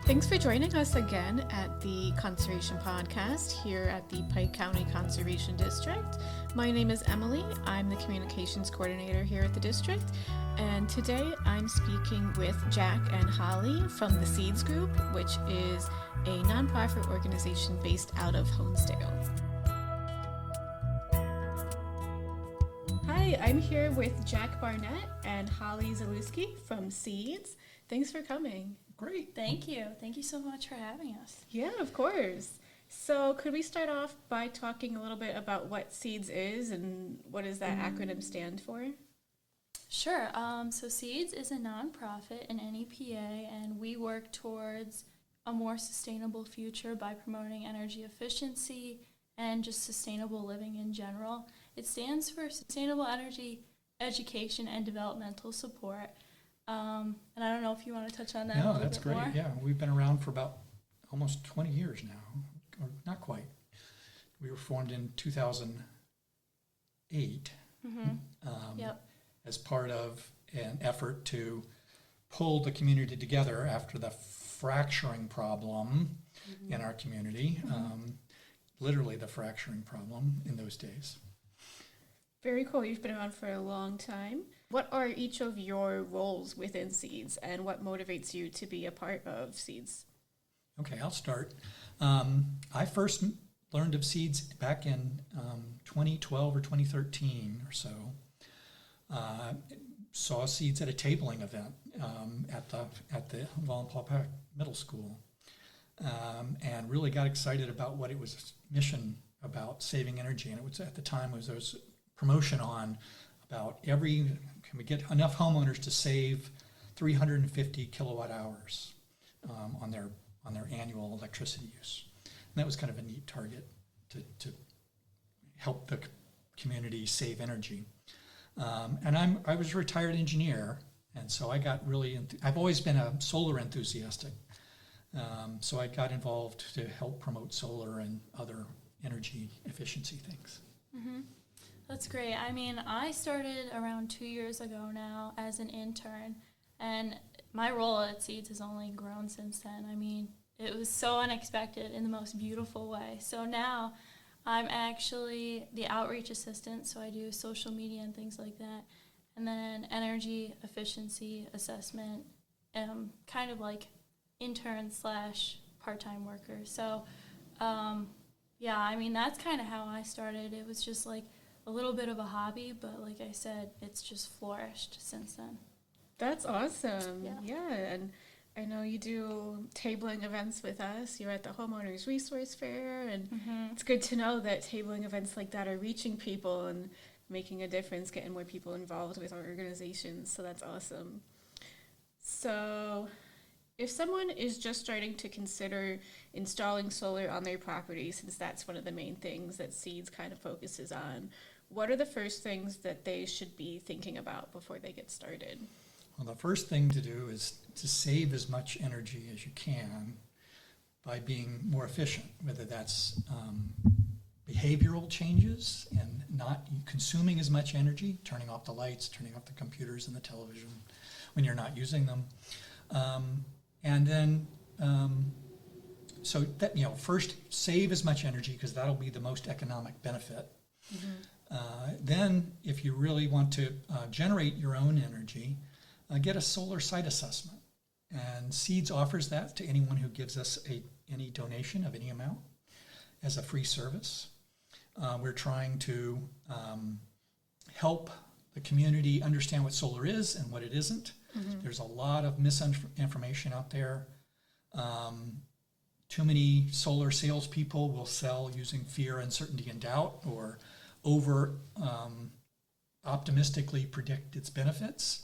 Thanks for joining us again at the Conservation Podcast here at the Pike County Conservation District. My name is Emily. I'm the Communications Coordinator here at the district. And today I'm speaking with Jack and Holly from the Seeds Group, which is a nonprofit organization based out of Honesdale. Hi, I'm here with Jack Barnett and Holly Zalewski from Seeds. Thanks for coming. Great. Thank you. Thank you so much for having us. Yeah, of course. So could we start off by talking a little bit about what SEEDS is and what does that acronym stand for? Sure. So Seeds is a nonprofit, an NEPA, and we work towards a more sustainable future by promoting energy efficiency and just sustainable living in general. It stands for Sustainable Energy Education and Developmental Support. And I don't know if you want to touch on that a little that's bit great. more. Yeah, we've been around for about almost 20 years now, or not quite. We were formed in 2008 Yep. as part of an effort to pull the community together after the fracturing problem in our community, literally the fracturing problem in those days. Very cool. You've been around for a long time. What are each of your roles within Seeds and what motivates you to be a part of Seeds? Okay, I'll start. I first learned of Seeds back in 2012 or 2013 or so. Saw Seeds at a tabling event at the Wallenpaupack Middle School, and really got excited about what it was mission about saving energy. And it was at the time there was promotion on about can we get enough homeowners to save 350 kilowatt hours on their annual electricity use. And that was kind of a neat target to help the community save energy. And I was a retired engineer, and so I got really I've always been a solar enthusiastic. So I got involved to help promote solar and other energy efficiency things. Mm-hmm. That's great. I mean, I started around 2 years ago now as an intern, and my role at Seeds has only grown since then. I mean, it was so unexpected in the most beautiful way. So now I'm actually the outreach assistant, so I do social media and things like that, and then energy efficiency assessment, kind of like intern / part-time worker. So, yeah, I mean, that's kind of how I started. It was just like a little bit of a hobby, but like I said, it's just flourished since then. That's awesome. Yeah. And I know you do tabling events with us. You're at the Homeowners Resource Fair, and it's good to know that tabling events like that are reaching people and making a difference, getting more people involved with our organizations. So that's awesome. So if someone is just starting to consider installing solar on their property, since that's one of the main things that Seeds kind of focuses on, what are the first things that they should be thinking about before they get started? Well, the first thing to do is to save as much energy as you can by being more efficient, whether that's behavioral changes and not consuming as much energy, turning off the lights, turning off the computers and the television when you're not using them. And then, so that, first save as much energy because that'll be the most economic benefit. Then, if you really want to generate your own energy, get a solar site assessment. And Seeds offers that to anyone who gives us any donation of any amount as a free service. We're trying to help the community understand what solar is and what it isn't. There's a lot of misinformation out there. Too many solar salespeople will sell using fear, uncertainty, and doubt, or over optimistically predict its benefits.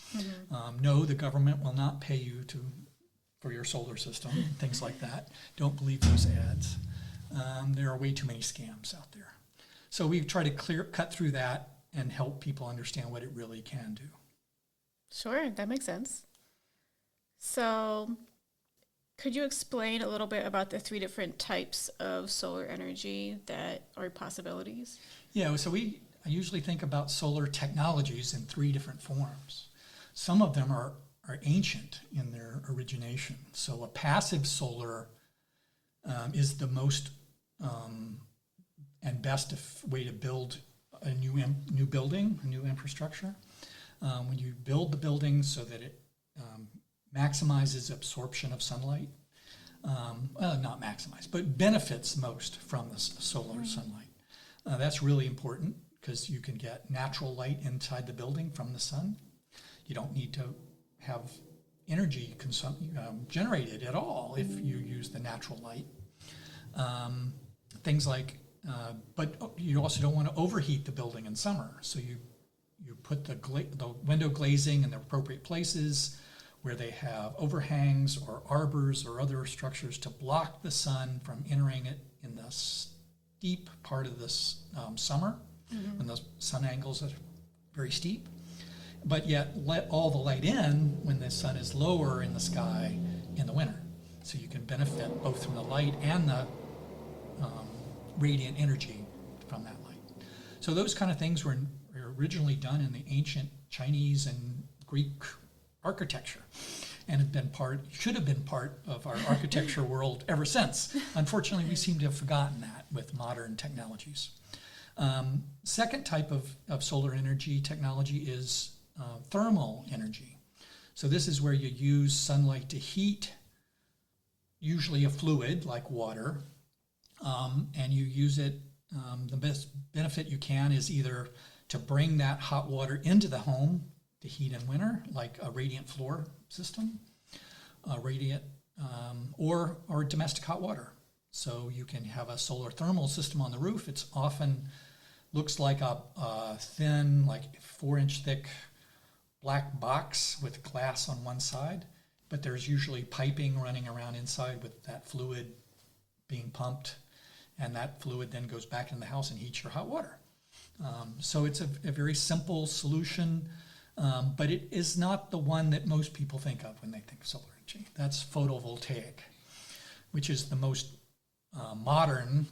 No, the government will not pay you for your solar system, things like that. Don't believe those ads. There are way too many scams out there. So we try to cut through that and help people understand what it really can do. Sure, that makes sense. So could you explain a little bit about the 3 different types of solar energy that are possibilities? Yeah, so I usually think about solar technologies in 3 different forms. Some of them are are ancient in their origination. So a passive solar is the most and best way to build a new building, a new infrastructure. When you build the building so that it maximizes absorption of sunlight, well, not maximize, but benefits most from the solar sunlight. That's really important because you can get natural light inside the building from the sun. You don't need to have energy generated at all if you use the natural light. Things like, but you also don't want to overheat the building in summer. So you put the window glazing in the appropriate places where they have overhangs or arbors or other structures to block the sun from entering it in the steep part of this summer when the sun angles are very steep, but yet let all the light in when the sun is lower in the sky in the winter. So you can benefit both from the light and the radiant energy from that light. So those kind of things were originally done in the ancient Chinese and Greek architecture and should have been part of our architecture world ever since. Unfortunately, we seem to have forgotten that with modern technologies. Second type of solar energy technology is thermal energy. So this is where you use sunlight to heat, usually a fluid like water, and you use it, the best benefit you can is either to bring that hot water into the home to heat in winter, like a radiant floor system, or domestic hot water. So you can have a solar thermal system on the roof. It's often looks like a thin, like 4-inch thick black box with glass on one side, but there's usually piping running around inside with that fluid being pumped, and that fluid then goes back in the house and heats your hot water. So it's a very simple solution, but it is not the one that most people think of when they think of solar energy. That's photovoltaic, which is the most modern.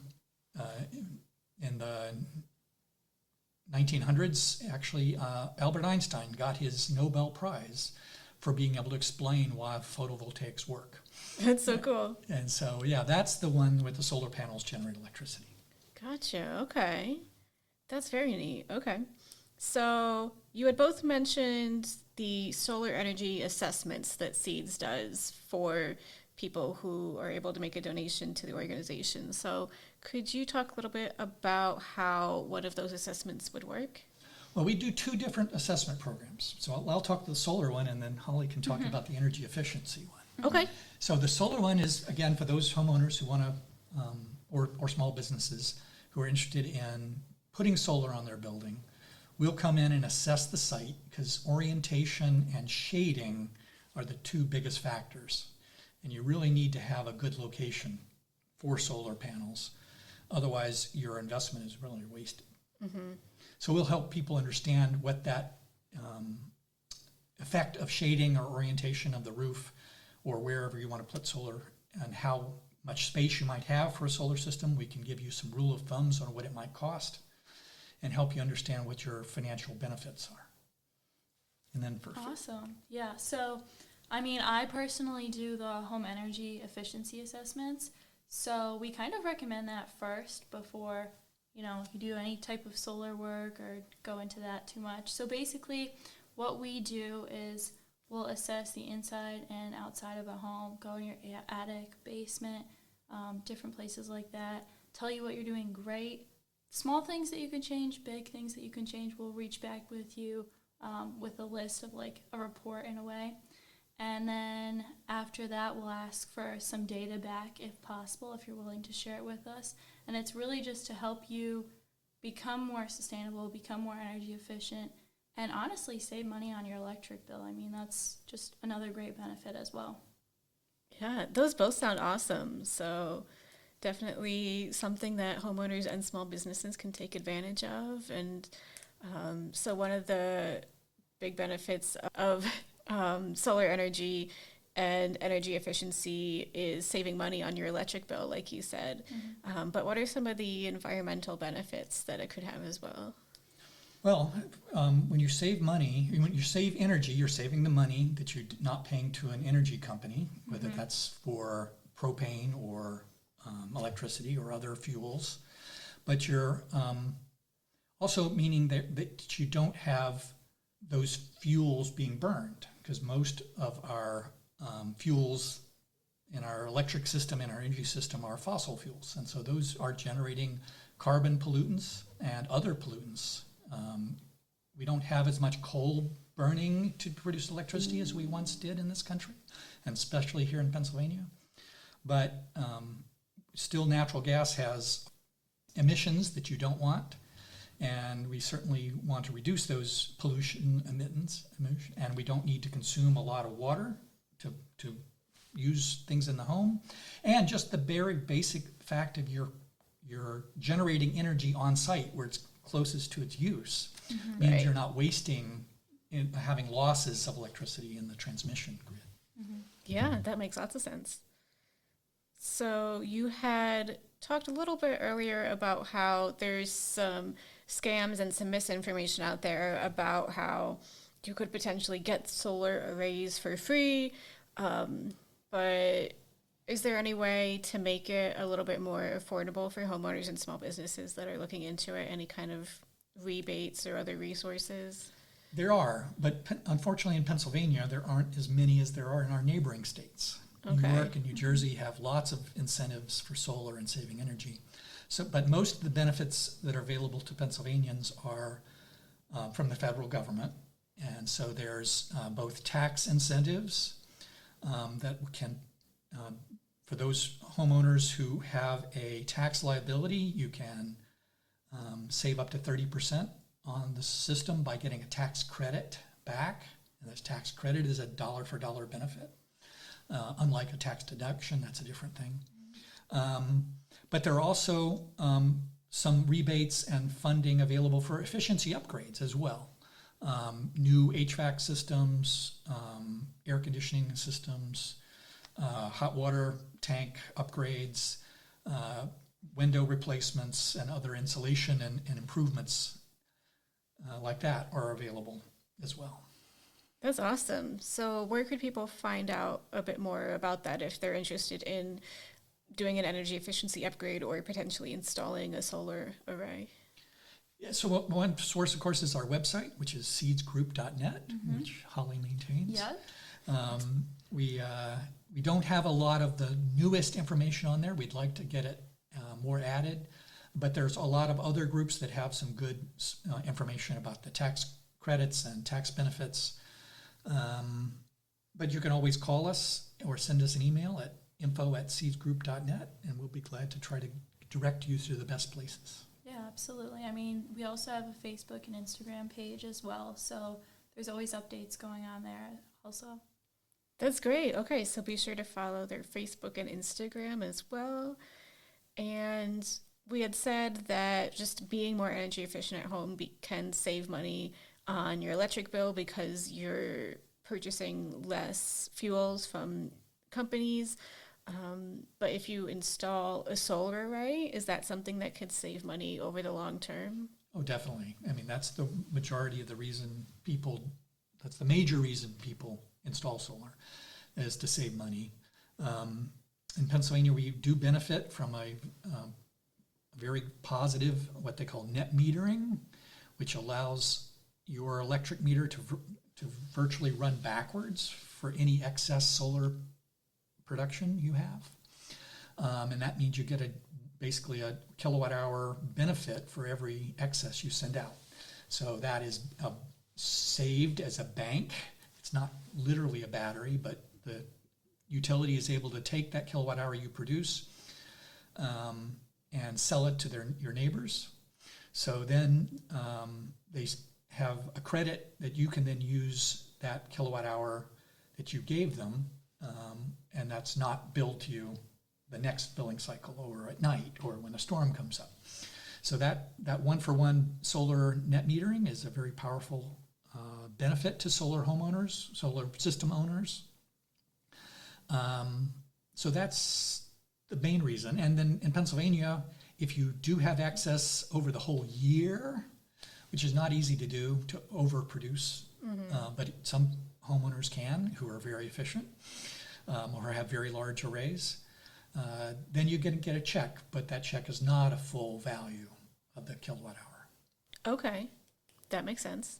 In the 1900s, actually, Albert Einstein got his Nobel Prize for being able to explain why photovoltaics work. That's so cool. And so, yeah, that's the one with the solar panels generate electricity. Gotcha. Okay. That's very neat. Okay. So you had both mentioned the solar energy assessments that SEEDS does for people who are able to make a donation to the organization. So could you talk a little bit about how one of those assessments would work? Well, we do two different assessment programs. So I'll talk to the solar one, and then Holly can talk about the energy efficiency one. Okay. So the solar one is, again, for those homeowners who want to, or small businesses who are interested in putting solar on their building. We'll come in and assess the site because orientation and shading are the two biggest factors. And you really need to have a good location for solar panels. Otherwise, your investment is really wasted. Mm-hmm. So we'll help people understand what that effect of shading or orientation of the roof or wherever you want to put solar and how much space you might have for a solar system. We can give you some rule of thumbs on what it might cost and help you understand what your financial benefits are. And then Awesome. Yeah. So, I mean, I personally do the home energy efficiency assessments. So we kind of recommend that first before, you do any type of solar work or go into that too much. So basically what we do is we'll assess the inside and outside of a home, go in your attic, basement, different places like that, tell you what you're doing great. Small things that you can change, big things that you can change, we'll reach back with you with a list of like a report in a way. And then after that, we'll ask for some data back if possible, if you're willing to share it with us. And it's really just to help you become more sustainable, become more energy efficient, and honestly save money on your electric bill. I mean, that's just another great benefit as well. Yeah, those both sound awesome. So definitely something that homeowners and small businesses can take advantage of. And so one of the big benefits of solar energy and energy efficiency is saving money on your electric bill, like you said. Mm-hmm. But what are some of the environmental benefits that it could have as well? Well, when you save money, when you save energy, you're saving the money that you're not paying to an energy company, whether that's for propane or electricity or other fuels. But you're also meaning that you don't have those fuels being burned, because most of our fuels in our electric system and our energy system are fossil fuels. And so those are generating carbon pollutants and other pollutants. We don't have as much coal burning to produce electricity as we once did in this country, and especially here in Pennsylvania. But still, natural gas has emissions that you don't want, and we certainly want to reduce those pollution emissions, and we don't need to consume a lot of water to use things in the home. And just the very basic fact of you're generating energy on site where it's closest to its use means Right. you're not wasting having losses of electricity in the transmission grid. Yeah, that makes lots of sense. So you had talked a little bit earlier about how there's some scams and some misinformation out there about how you could potentially get solar arrays for free. But is there any way to make it a little bit more affordable for homeowners and small businesses that are looking into it? Any kind of rebates or other resources? There are, but unfortunately in Pennsylvania, there aren't as many as there are in our neighboring states. Okay. New York and New Jersey have lots of incentives for solar and saving energy. So, but most of the benefits that are available to Pennsylvanians are from the federal government. And so there's both tax incentives that can, for those homeowners who have a tax liability, you can save up to 30% on the system by getting a tax credit back. And this tax credit is a dollar for dollar benefit. Unlike a tax deduction, that's a different thing. But there are also some rebates and funding available for efficiency upgrades as well. New HVAC systems, air conditioning systems, hot water tank upgrades, window replacements, and other insulation and improvements like that are available as well. That's awesome. So where could people find out a bit more about that if they're interested in doing an energy efficiency upgrade or potentially installing a solar array? Yeah, so one source, of course, is our website, which is seedsgroup.net, which Holly maintains. Yeah. We don't have a lot of the newest information on there. We'd like to get it more added, but there's a lot of other groups that have some good information about the tax credits and tax benefits. But you can always call us or send us an email at info@seedsgroup.net, and we'll be glad to try to direct you to the best places. Yeah, absolutely. I mean, we also have a Facebook and Instagram page as well, so there's always updates going on there also. That's great. Okay, so be sure to follow their Facebook and Instagram as well. And we had said that just being more energy efficient at home can save money on your electric bill because you're purchasing less fuels from companies. But if you install a solar array, is that something that could save money over the long term? Oh, definitely. I mean, that's the majority of the reason that's the major reason people install solar, is to save money. In Pennsylvania, we do benefit from a very positive, what they call net metering, which allows your electric meter to virtually run backwards for any excess solar production you have. And that means you get basically a kilowatt hour benefit for every excess you send out. So that is saved as a bank. It's not literally a battery, but the utility is able to take that kilowatt hour you produce and sell it to your neighbors. So then they have a credit that you can then use that kilowatt hour that you gave them, and that's not billed to you the next billing cycle or at night or when a storm comes up. So that one-for-one solar net metering is a very powerful benefit to solar homeowners, solar system owners. So that's the main reason. And then in Pennsylvania, if you do have access over the whole year, which is not easy to do, to overproduce. But some homeowners can, who are very efficient or have very large arrays. Then you get a check, but that check is not a full value of the kilowatt hour. Okay, that makes sense.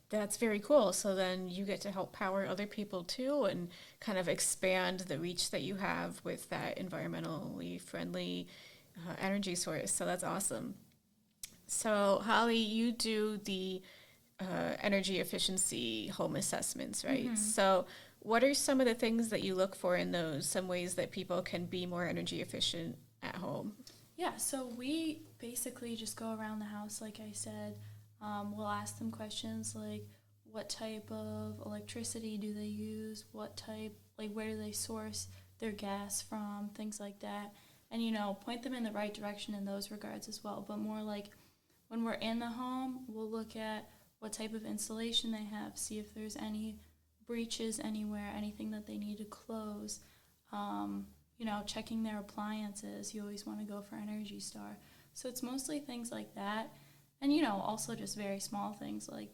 That's very cool. So then you get to help power other people too and kind of expand the reach that you have with that environmentally friendly energy source. So that's awesome. So Holly, you do the energy efficiency home assessments, right? So what are some of the things that you look for in those, some ways that people can be more energy efficient at home? Yeah, so we basically just go around the house, like I said. We'll ask them questions like, what type of electricity do they use? What type, like, where do they source their gas from? Things like that. And, point them in the right direction in those regards as well. But more like when we're in the home, we'll look at what type of installation they have, see if there's any breaches anywhere, anything that they need to close. Checking their appliances. You always want to go for Energy Star. So it's mostly things like that. And, also just very small things like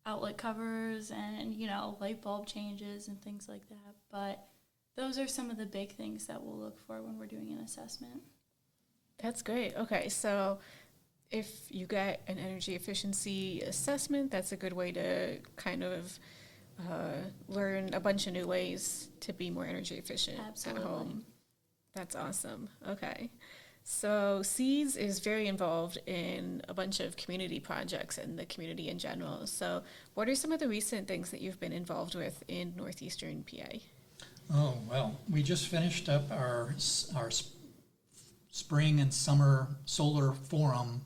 outlet covers and, light bulb changes and things like that. But those are some of the big things that we'll look for when we're doing an assessment. That's great. Okay, so if you get an energy efficiency assessment, that's a good way to kind of learn a bunch of new ways to be more energy efficient Absolutely. at home. That's awesome. Okay. So Seeds is very involved in a bunch of community projects and the community in general. So what are some of the recent things that you've been involved with in Northeastern PA? Oh, well, we just finished up our spring and summer solar forum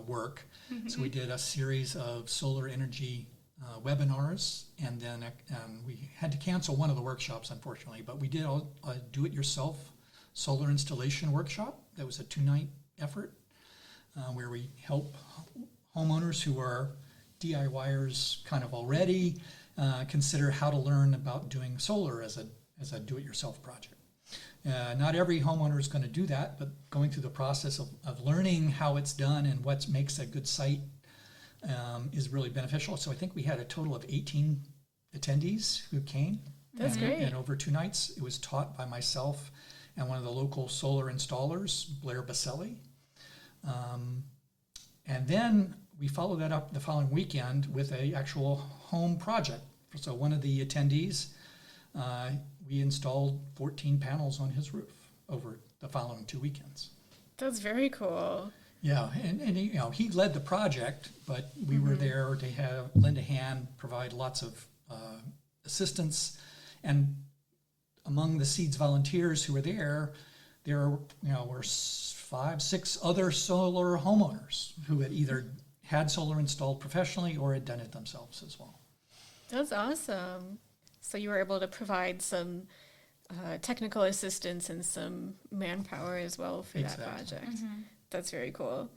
work. So we did a series of solar energy webinars, and then we had to cancel one of the workshops, unfortunately, but we did a do-it-yourself solar installation workshop. That was a 2-night effort where we help homeowners who are DIYers kind of already consider how to learn about doing solar as a do-it-yourself project. Not every homeowner is going to do that, but going through the process of learning how it's done and what makes a good site is really beneficial. So I think we had a total of 18 attendees who came. That's great. And over 2 nights, it was taught by myself and one of the local solar installers, Blair Baselli. And then we followed that up the following weekend with an actual home project. So one of the attendees, we installed 14 panels on his roof over the following 2 weekends. That's very cool. Yeah, and he led the project, but we were there to have lend a hand, provide lots of assistance, and among the Seeds volunteers who were there were 5-6 other solar homeowners who had either had solar installed professionally or had done it themselves as well. That's awesome. So you were able to provide some technical assistance and some manpower as well for that project. That's very cool.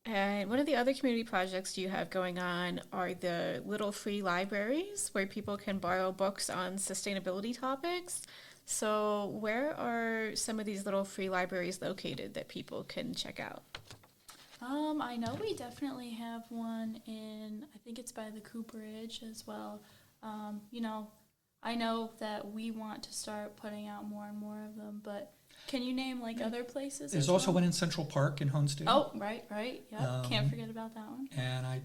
And one of the other community projects you have going on are the little free libraries where people can borrow books on sustainability topics. So where are some of these little free libraries located that people can check out? I know we definitely have one I think it's by the Cooperage as well. I know that we want to start putting out more and more of them, but can you name other places? There's also one in Central Park in Honesdale. Oh, right. Yep. Can't forget about that one. And I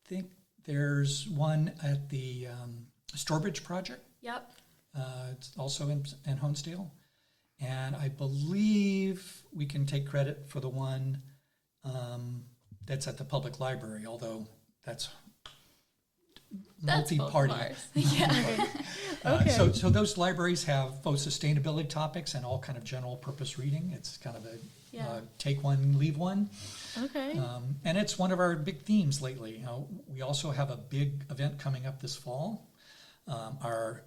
think there's one at the Stourbridge Project. Yep. It's also in Honesdale. And I believe we can take credit for the one that's at the public library, although that's multi-party. Yeah. Okay. So those libraries have both sustainability topics and all kind of general purpose reading. It's kind of a take one, leave one. Okay. And it's one of our big themes lately. We also have a big event coming up this fall. Our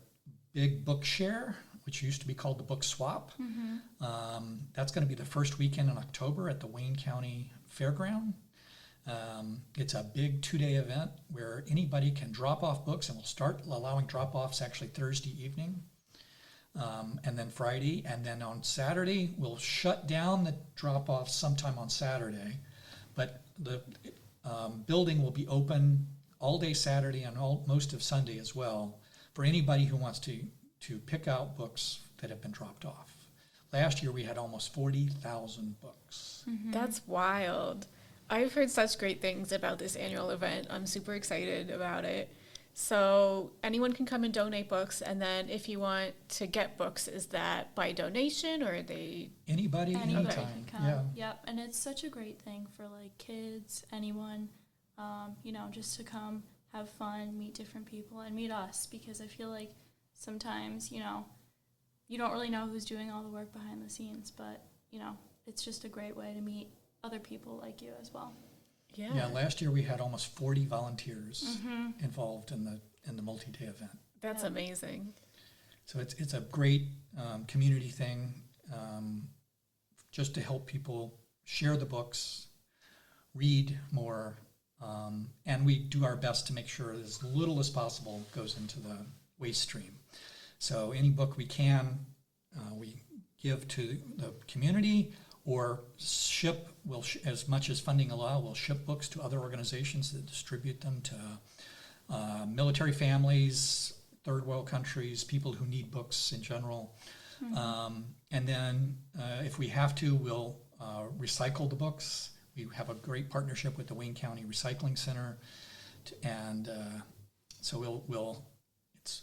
big book share, which used to be called the Book Swap. That's going to be the first weekend in October at the Wayne County Fairground. It's a big 2-day event where anybody can drop off books, and we'll start allowing drop-offs actually Thursday evening, and then Friday, and then on Saturday we'll shut down the drop-offs sometime on Saturday, but building will be open all day Saturday and most of Sunday as well for anybody who wants to pick out books that have been dropped off. Last year we had almost 40,000 books. That's wild. I've heard such great things about this annual event. I'm super excited about it. So anyone can come and donate books, and then if you want to get books, is that by donation or are they... Anybody, Anybody anytime. can come. Yeah. Yep, and it's such a great thing for like kids, anyone, just to come, have fun, meet different people, and meet us, because I feel like sometimes, you don't really know who's doing all the work behind the scenes, but, it's just a great way to meet other people like you as well. Yeah, last year we had almost 40 volunteers involved in the multi-day event. That's amazing. So it's a great community thing, just to help people share the books, read more, and we do our best to make sure as little as possible goes into the waste stream. So any book we can, we give to the community, or ship, as much as funding allow, we'll ship books to other organizations that distribute them to military families, third world countries, people who need books in general. And then if we have to, we'll recycle the books. We have a great partnership with the Wayne County Recycling Center, and so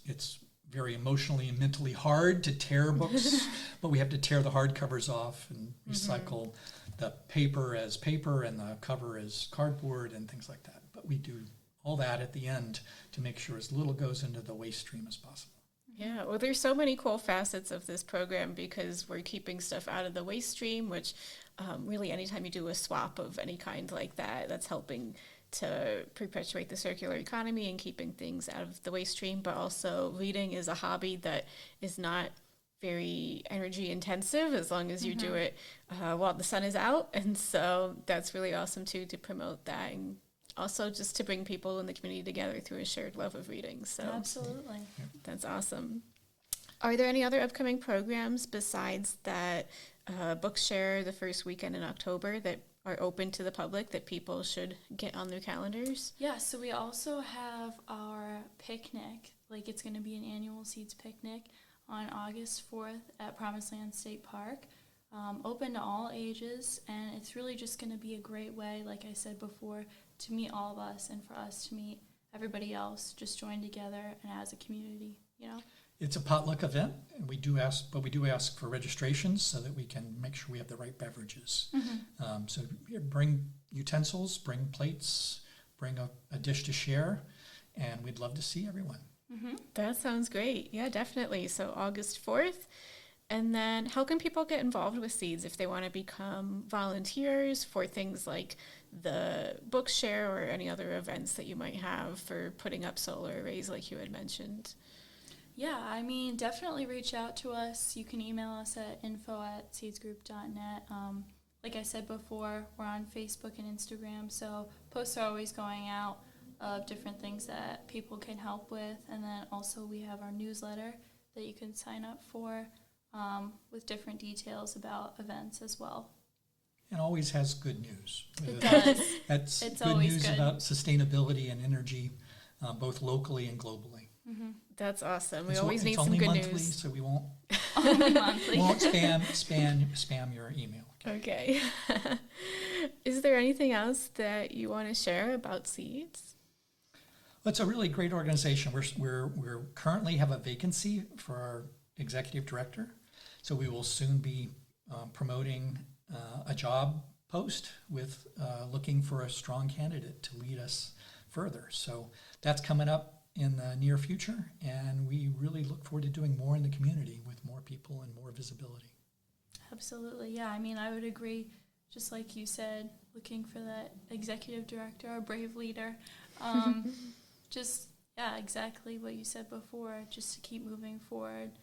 it's very emotionally and mentally hard to tear books, but we have to tear the hardcovers off and recycle the paper as paper and the cover as cardboard and things like that. But we do all that at the end to make sure as little goes into the waste stream as possible. Yeah, well, there's so many cool facets of this program because we're keeping stuff out of the waste stream, which really anytime you do a swap of any kind like that, that's helping to perpetuate the circular economy and keeping things out of the waste stream. But also reading is a hobby that is not very energy intensive as long as you do it while the sun is out. And so that's really awesome too, to promote that, and also just to bring people in the community together through a shared love of reading. So Absolutely. that's awesome. Are there any other upcoming programs besides that Bookshare the first weekend in October that are open to the public that people should get on their calendars? Yeah, so we also have our picnic. Like, it's going to be an annual Seeds picnic on August 4th at Promised Land State Park. Open to all ages, and it's really just going to be a great way, like I said before, to meet all of us and for us to meet everybody else, just join together and as a community, It's a potluck event, and we do ask for registrations so that we can make sure we have the right beverages. So here, bring utensils, bring plates, bring a dish to share, and we'd love to see everyone. That sounds great. Yeah, definitely. So August 4th. And then how can people get involved with Seeds if they want to become volunteers for things like the Bookshare or any other events that you might have for putting up solar arrays like you had mentioned? Yeah, I mean, definitely reach out to us. You can email us at info@seedsgroup.net. Like I said before, we're on Facebook and Instagram, so posts are always going out of different things that people can help with. And then also we have our newsletter that you can sign up for with different details about events as well. And always has good news. It does. That's It's good always news good. about sustainability and energy, both locally and globally. That's awesome. We It's always need it's some only good monthly, news. so we won't Only monthly. spam your email. Okay. Is there anything else that you want to share about Seeds? Well, it's a really great organization. We're currently have a vacancy for our executive director, so we will soon be promoting a job post with looking for a strong candidate to lead us further. So that's coming up in the near future, and we really look forward to doing more in the community with more people and more visibility. Absolutely, yeah. I mean, I would agree. Just like you said, looking for that executive director, a brave leader. Exactly what you said before. Just to keep moving forward,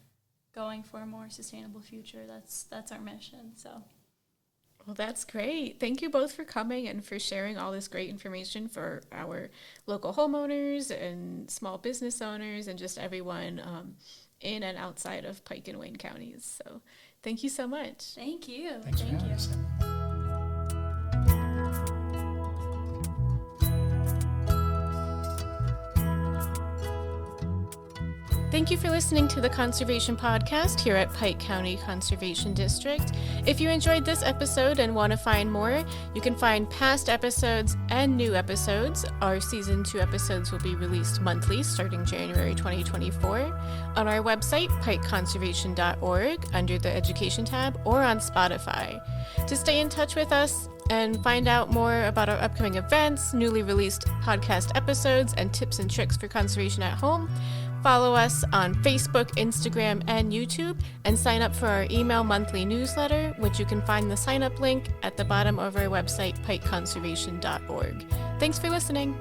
going for a more sustainable future. That's our mission. So. Well, that's great. Thank you both for coming and for sharing all this great information for our local homeowners and small business owners and just everyone in and outside of Pike and Wayne counties. So thank you so much. Thank you. Thanks for Thank having you. us. Thank you for listening to the Conservation Podcast here at Pike County Conservation District. If you enjoyed this episode and want to find more, you can find past episodes and new episodes. Our Season 2 episodes will be released monthly starting January 2024 on our website, pikeconservation.org, under the Education tab, or on Spotify. To stay in touch with us and find out more about our upcoming events, newly released podcast episodes, and tips and tricks for conservation at home, follow us on Facebook, Instagram, and YouTube, and sign up for our email monthly newsletter, which you can find the sign up link at the bottom of our website, pikeconservation.org. Thanks for listening.